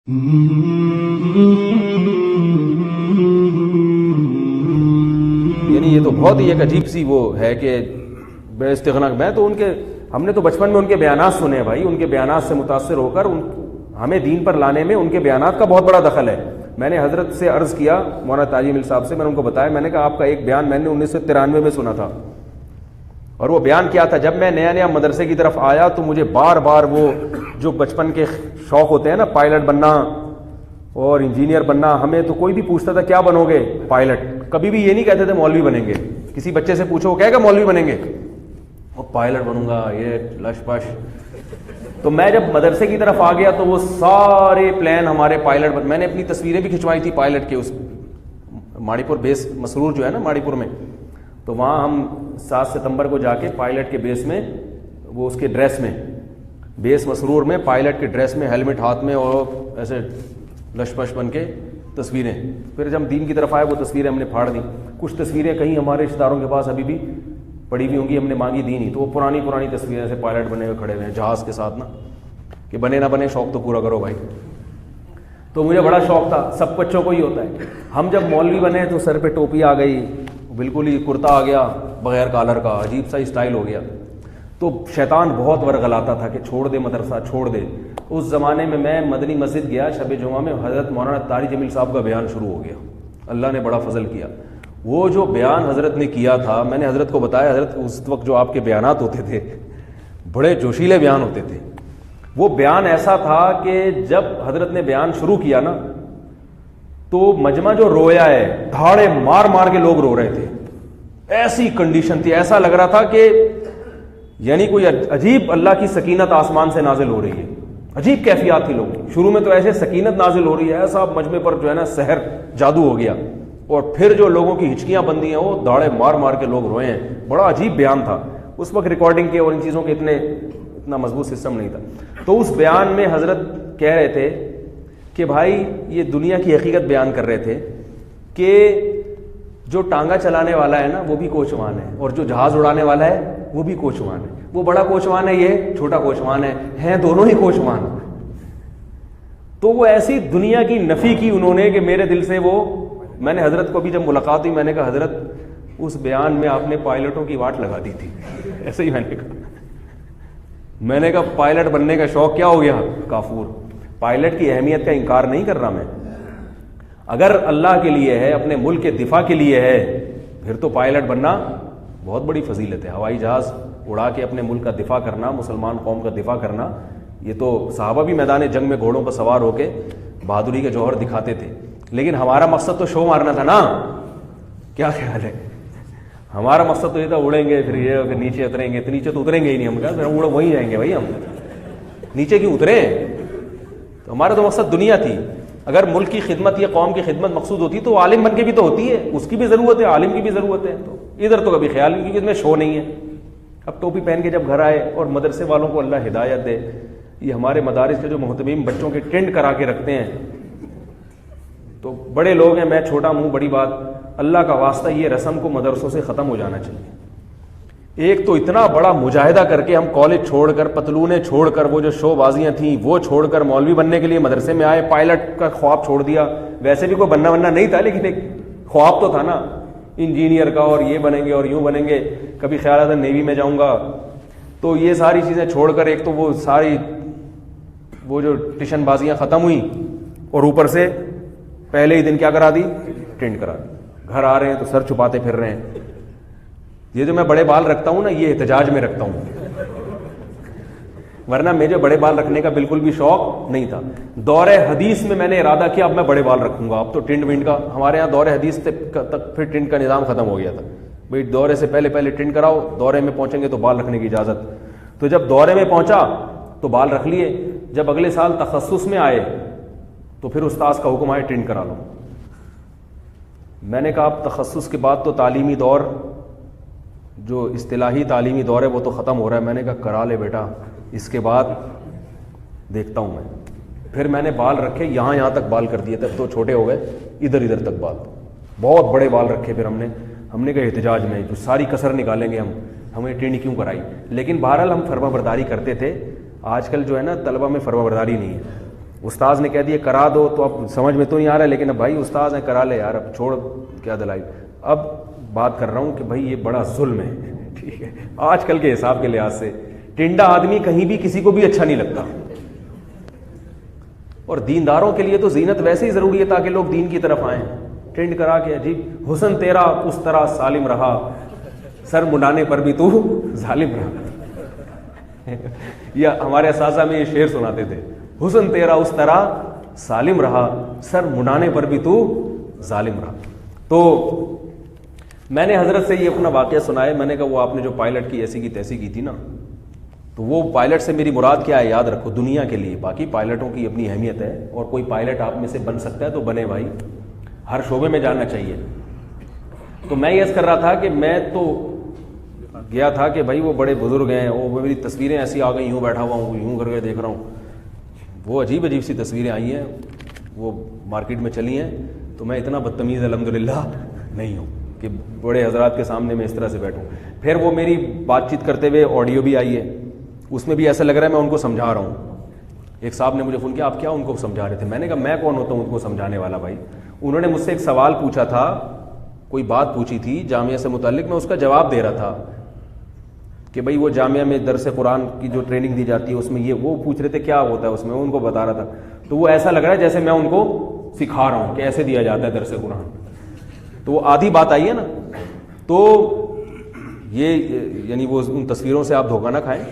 یعنی یہ تو بہت ہی ایک عجیب سی وہ ہے کہ بے استغنا. میں تو ہم نے تو بچپن میں ان کے بیانات سنے ہیں بھائی, ان کے بیانات سے متاثر ہو کر ہمیں دین پر لانے میں ان کے بیانات کا بہت بڑا دخل ہے. میں نے حضرت سے عرض کیا, مولانا تاج مل صاحب سے, میں نے ان کو بتایا, میں نے کہا آپ کا ایک بیان میں نے 1993 میں سنا تھا, اور وہ بیان کیا تھا, جب میں نیا نیا مدرسے کی طرف آیا تو مجھے بار بار وہ جو بچپن کے شوق ہوتے ہیں نا, پائلٹ بننا اور انجینئر بننا, ہمیں تو کوئی بھی پوچھتا تھا کیا بنو گے, پائلٹ. کبھی بھی یہ نہیں کہتے تھے مولوی بنیں گے. کسی بچے سے پوچھو وہ کہے گا مولوی بنیں گے, وہ پائلٹ بنوں گا, یہ لش پش. تو میں جب مدرسے کی طرف آ گیا تو وہ سارے پلان ہمارے پائلٹ میں نے اپنی تصویریں بھی کھنچوائی تھی پائلٹ کے, اس ماڑی پور بیس مسرور جو ہے نا ماڑی پور میں, تو وہاں ہم 7 ستمبر کو جا کے پائلٹ کے بیس میں, وہ اس کے ڈریس میں, بیس مسرور میں پائلٹ کے ڈریس میں, ہیلمٹ ہاتھ میں, اور ایسے لش پش بن کے تصویریں. پھر جب دین کی طرف آئے وہ تصویریں ہم نے پھاڑ دیں. کچھ تصویریں کہیں ہمارے رشتہ داروں کے پاس ابھی بھی پڑی ہوئی ہوں گی, ہم نے مانگی دی نہیں, تو وہ پرانی تصویریں سے پائلٹ بنے ہوئے کھڑے ہوئے ہیں جہاز کے ساتھ نا, کہ بنے نہ بنے شوق تو پورا کرو بھائی. تو مجھے بڑا شوق تھا, سب بچوں کو ہی ہوتا ہے. ہم جب مولوی بنے تو سر پہ ٹوپی آ گئی, بالکل ہی کرتا آ گیا بغیر کالر کا, عجیب سا اسٹائل ہو گیا. تو شیطان بہت ورغلاتا تھا کہ چھوڑ دے مدرسہ, چھوڑ دے. اس زمانے میں مدنی مسجد گیا شب جمعہ میں, حضرت مولانا طارق جمیل صاحب کا بیان شروع ہو گیا. اللہ نے بڑا فضل کیا. وہ جو بیان حضرت نے کیا تھا, میں نے حضرت کو بتایا, حضرت اس وقت جو آپ کے بیانات ہوتے تھے بڑے جوشیلے بیان ہوتے تھے. وہ بیان ایسا تھا کہ جب حضرت نے بیان شروع کیا نا تو مجمع جو رویا ہے, دھاڑے مار مار کے لوگ رو رہے تھے. ایسی کنڈیشن تھی, ایسا لگ رہا تھا کہ یعنی کوئی عجیب اللہ کی سکینت آسمان سے نازل ہو رہی ہے. عجیب کیفیات تھی لوگوں کی. شروع میں تو ایسے سکینت نازل ہو رہی ہے, ایسا مجمع پر جو ہے نا سحر جادو ہو گیا, اور پھر جو لوگوں کی ہچکیاں بندی ہیں وہ داڑے مار مار کے لوگ روئے ہیں. بڑا عجیب بیان تھا. اس وقت ریکارڈنگ کے اور ان چیزوں کے اتنا مضبوط سسٹم نہیں تھا. تو اس بیان میں حضرت کہہ رہے تھے کہ بھائی یہ دنیا کی حقیقت بیان کر رہے تھے کہ جو ٹانگا چلانے والا ہے نا وہ بھی کوچوان ہے, اور جو جہاز اڑانے والا ہے وہ بھی کوچوان ہے. وہ بڑا کوچوان ہے, یہ چھوٹا کوچوان ہے, ہیں دونوں ہی کوچوان. تو وہ ایسی دنیا کی نفی کی انہوں نے کہ میرے دل سے وہ, میں نے حضرت کو بھی جب ملاقات ہوئی میں نے کہا حضرت اس بیان میں آپ نے پائلٹوں کی واٹ لگا دی تھی. ایسے ہی میں نے کہا پائلٹ بننے کا شوق کیا ہو گیا کافور. پائلٹ کی اہمیت کا انکار نہیں کر رہا میں, اگر اللہ کے لیے ہے, اپنے ملک کے دفاع کے لیے ہے, پھر تو پائلٹ بننا بہت بڑی فضیلت ہے. ہوائی جہاز اڑا کے اپنے ملک کا دفاع کرنا, مسلمان قوم کا دفاع کرنا, یہ تو صحابہ بھی میدان جنگ میں گھوڑوں پر سوار ہو کے بہادری کے جوہر دکھاتے تھے. لیکن ہمارا مقصد تو شو مارنا تھا نا, کیا خیال ہے؟ ہمارا مقصد تو یہ تھا اڑیں گے, پھر یہ پھر نیچے اتریں گے. تو نیچے تو اتریں گے ہی نہیں, ہم کہا اڑ وہیں جائیں گے بھائی, ہم نیچے کیوں اتریں؟ تو ہمارا تو مقصد دنیا تھی. اگر ملک کی خدمت یا قوم کی خدمت مقصود ہوتی تو عالم بن کے بھی تو ہوتی ہے, اس کی بھی ضرورت ہے, عالم کی بھی ضرورت ہے. تو ادھر تو کبھی خیال نہیں, کیونکہ اس میں شو نہیں ہے. اب ٹوپی پہن کے جب گھر آئے, اور مدرسے والوں کو اللہ ہدایت دے, یہ ہمارے مدارس کے جو محتمیم بچوں کے ٹینڈ کرا کے رکھتے ہیں, تو بڑے لوگ ہیں, میں چھوٹا منہ بڑی بات, اللہ کا واسطہ یہ رسم کو مدرسوں سے ختم ہو جانا چاہیے. ایک تو اتنا بڑا مجاہدہ کر کے ہم کالج چھوڑ کر, پتلونیں چھوڑ کر, وہ جو شو بازیاں تھیں وہ چھوڑ کر مولوی بننے کے لیے مدرسے میں آئے, پائلٹ کا خواب چھوڑ دیا. ویسے بھی کوئی بننا نہیں تھا, لیکن ایک خواب تو تھا نا انجینئر کا, اور یہ بنیں گے اور یوں بنیں گے. کبھی خیال آتا نیوی میں جاؤں گا. تو یہ ساری چیزیں چھوڑ کر ایک تو وہ ساری وہ جو ٹیشن بازیاں ختم ہوئیں, اور اوپر سے پہلے ہی دن کیا کرا دی, ٹینڈ کرا دی. گھر آ رہے ہیں تو سر چھپاتے پھر رہے ہیں. یہ جو میں بڑے بال رکھتا ہوں نا, یہ احتجاج میں رکھتا ہوں, ورنہ مجھے بڑے بال رکھنے کا بالکل بھی شوق نہیں تھا. دور حدیث میں نے ارادہ کیا اب میں بڑے بال رکھوں گا. اب تو ٹنڈ ونڈ کا ہمارے یہاں دور حدیث تک پھر ٹنڈ کا نظام ختم ہو گیا تھا. بھائی دورے سے پہلے ٹنڈ کراؤ, دورے میں پہنچیں گے تو بال رکھنے کی اجازت. تو جب دورے میں پہنچا تو بال رکھ لیے. جب اگلے سال تخصص میں آئے تو پھر استاذ کا حکم آئے ٹنڈ کرا لو. میں نے کہا اب تخصص کے بعد تو تعلیمی دور, جو اصطلاحی تعلیمی دور ہے وہ تو ختم ہو رہا ہے. میں نے کہا کرا لے بیٹا, اس کے بعد دیکھتا ہوں میں. پھر میں نے بال رکھے, یہاں تک بال کر دیے, تب تو چھوٹے ہو گئے, ادھر تک بال, بہت بڑے بال رکھے. پھر ہم نے کہا احتجاج میں جو ساری کسر نکالیں گے ہمیں ٹریننگ کیوں کرائی. لیکن بہرحال ہم فرما برداری کرتے تھے. آج کل جو ہے نا طلبہ میں فرما برداری نہیں ہے. استاذ نے کہہ دیا کرا دو تو اب سمجھ میں تو نہیں آ رہا ہے، لیکن اب بھائی استاذ ہیں کرا لے یار، اب چھوڑ کیا دلائی. اب بات کر رہا ہوں کہ بھائی یہ بڑا ظلم ہے، ٹھیک ہے، آج کل کے حساب کے لحاظ سے ٹنڈا آدمی کہیں بھی کسی کو بھی اچھا نہیں لگتا. اور دینداروں کے لیے تو زینت ویسے ہی ضروری ہے تاکہ لوگ دین کی طرف آئیں. ٹرینڈ کرا کے عجیب حسن تیرا اس طرح سالم رہا، سر منانے پر بھی تو ظالم رہا. یا ہمارے اساتذہ میں یہ شعر سناتے تھے، حسن تیرا اس طرح سالم رہا، سر منانے پر بھی تو ظالم رہا. تو میں نے حضرت سے یہ اپنا واقعہ سنایا. میں نے کہا وہ آپ نے جو پائلٹ کی ایسی کی تیسی کی تھی نا، تو وہ پائلٹ سے میری مراد کیا ہے یاد رکھو دنیا کے لیے. باقی پائلٹوں کی اپنی اہمیت ہے، اور کوئی پائلٹ آپ میں سے بن سکتا ہے تو بنے بھائی، ہر شعبے میں جاننا چاہیے. تو میں یہ کر رہا تھا کہ میں تو گیا تھا کہ بھائی وہ بڑے بزرگ ہیں، وہ میری تصویریں ایسی آ گئی، یوں بیٹھا ہوا ہوں، یوں کر کے دیکھ رہا ہوں. وہ عجیب عجیب سی تصویریں آئی ہیں، وہ مارکیٹ میں چلی ہیں. تو میں اتنا بدتمیز الحمدللہ نہیں ہوں کہ بڑے حضرات کے سامنے میں اس طرح سے بیٹھوں. پھر وہ میری بات چیت کرتے ہوئے آڈیو بھی آئی ہے، اس میں بھی ایسا لگ رہا ہے میں ان کو سمجھا رہا ہوں. ایک صاحب نے مجھے فون کیا آپ کیا ان کو سمجھا رہے تھے؟ میں نے کہا میں کون ہوتا ہوں ان کو سمجھانے والا بھائی. انہوں نے مجھ سے ایک سوال پوچھا تھا، کوئی بات پوچھی تھی جامعہ سے متعلق، میں اس کا جواب دے رہا تھا کہ بھائی وہ جامعہ میں درس قرآن کی جو ٹریننگ دی جاتی ہے اس میں یہ وہ پوچھ رہے تھے کیا ہوتا ہے اس میں، ان کو بتا رہا تھا. تو وہ ایسا لگ رہا ہے جیسے میں ان کو سکھا رہا ہوں کہ ایسے دیا جاتا ہے درس قرآن. تو وہ آدھی بات آئی ہے نا. تو یہ یعنی وہ ان تصویروں سے آپ دھوکہ نہ کھائیں.